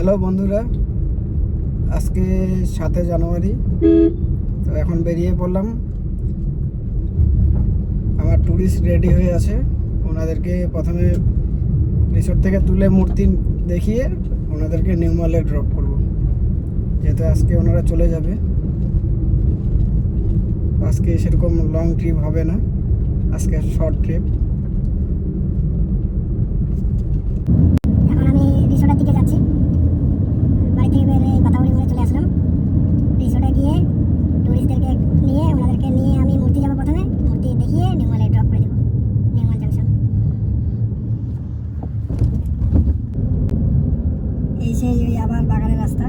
Hello বন্ধুরা, আজকে 7 জানুয়ারি। তো এখন বেরিয়ে পড়লাম। আমার ট্যুরিস্ট রেডি হয়ে আছে। ওনাদেরকে প্রথমে রিসোর্ট থেকে তুলে মূর্তি দেখিয়ে ওনাদেরকে নিউ মালে ড্রপ করব, যেহেতু আজকে ওনারা চলে যাবে। আজকে সেরকম লং ট্রিপ হবে না, আজকে শর্ট ট্রিপ। এখন আমি রিসোর্টের দিকে যাচ্ছি। বাড়ি থেকে বেরিয়ে বাতাবড়ি মোড়ে চলে আসলাম। রিসোর্টে গিয়ে টুরিস্টদেরকে নিয়ে ওনাদেরকে নিয়ে আমি মূর্তি যাবো, প্রথমে মূর্তি দেখিয়ে নিউমালে ড্রপ করে দেবো, নিউমাল জাংশন। এই সেই ওই আবার বাগানের রাস্তা।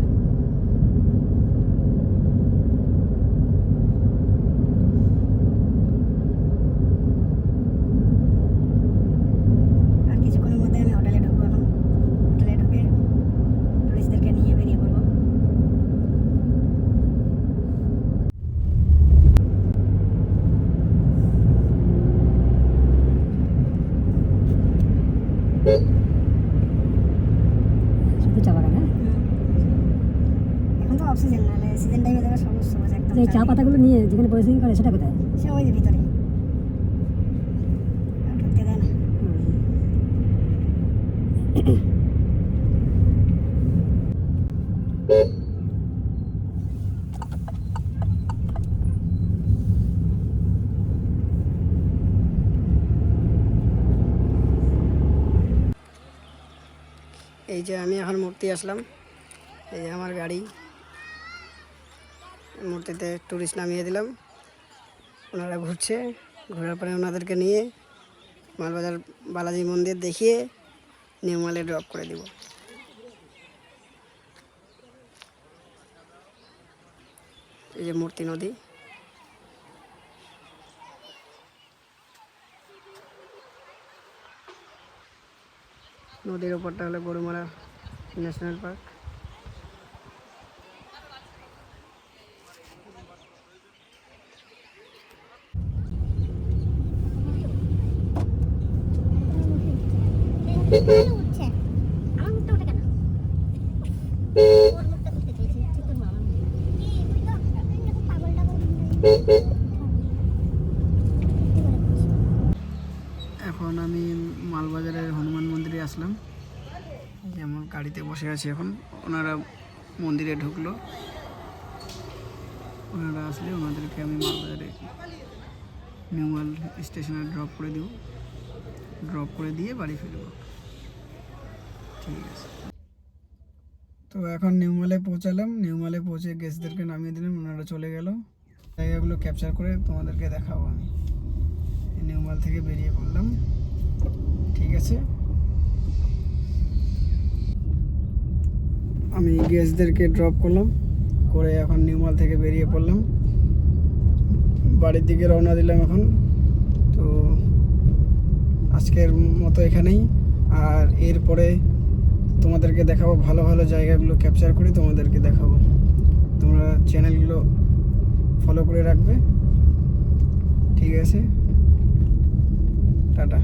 আর কিছুক্ষণের মধ্যে আমি হোটেলে ঢুকবো। এখন হোটেলে ঢুকে টুরিস্টদেরকে নিয়ে বেরিয়ে পড়বো। শুধু চা বাগান, হ্যাঁ? এখন তো অফ সিজন, নাহলে সিজন টাইমে যাবে সবুজ সবুজ একদম। এই চা পাতাগুলো নিয়ে যেখানে প্রসেসিং করে সেটা কোথায়? সে ওই যে ভিতরে ঢুকতে দেয় না। এই যে আমি এখন মূর্তি আসলাম, এই যে আমার গাড়ি। মূর্তিতে টুরিস্ট নামিয়ে দিলাম, ওনারা ঘুরছে। ঘোরার পরে ওনাদেরকে নিয়ে মালবাজার বালাজি মন্দির দেখিয়ে নিউ মালে ড্রপ করে দিব। এই যে মূর্তি নদী। নদীর ওপরটা হলো গরুমারা ন্যাশনাল পার্ক। এখন আমি মালবাজারের হনুমান মন্দিরে আসলাম। যেমন গাড়িতে বসে আছি এখন, ওনারা মন্দিরে ঢুকলো। ওনারা আসলে ওনাদেরকে আমি মালবাজারে নিউমাল স্টেশনে ড্রপ করে দেব, ড্রপ করে দিয়ে বাড়ি ফিরব। ঠিক আছে। তো এখন নিউমালে পৌঁছালাম। নিউমালে পৌঁছে গেস্টদেরকে নামিয়ে দিলাম, ওনারা চলে গেল। জায়গাগুলো ক্যাপচার করে তোমাদেরকে দেখাবো আমি। নিউমাল থেকে বেরিয়ে পড়লাম। ঠিক আছে, আমি গেস্টদেরকে ড্রপ করলাম, করে এখন নিউমাল থেকে বেরিয়ে পড়লাম, বাড়ির দিকে রওনা দিলাম এখন। তো আজকের মতো এখানেই। আর এরপরে তোমাদেরকে দেখাবো, ভালো ভালো জায়গাগুলো ক্যাপচার করে তোমাদেরকে দেখাবো। তোমরা চ্যানেলগুলো ফলো করে রাখবে। ঠিক আছে, টাটা।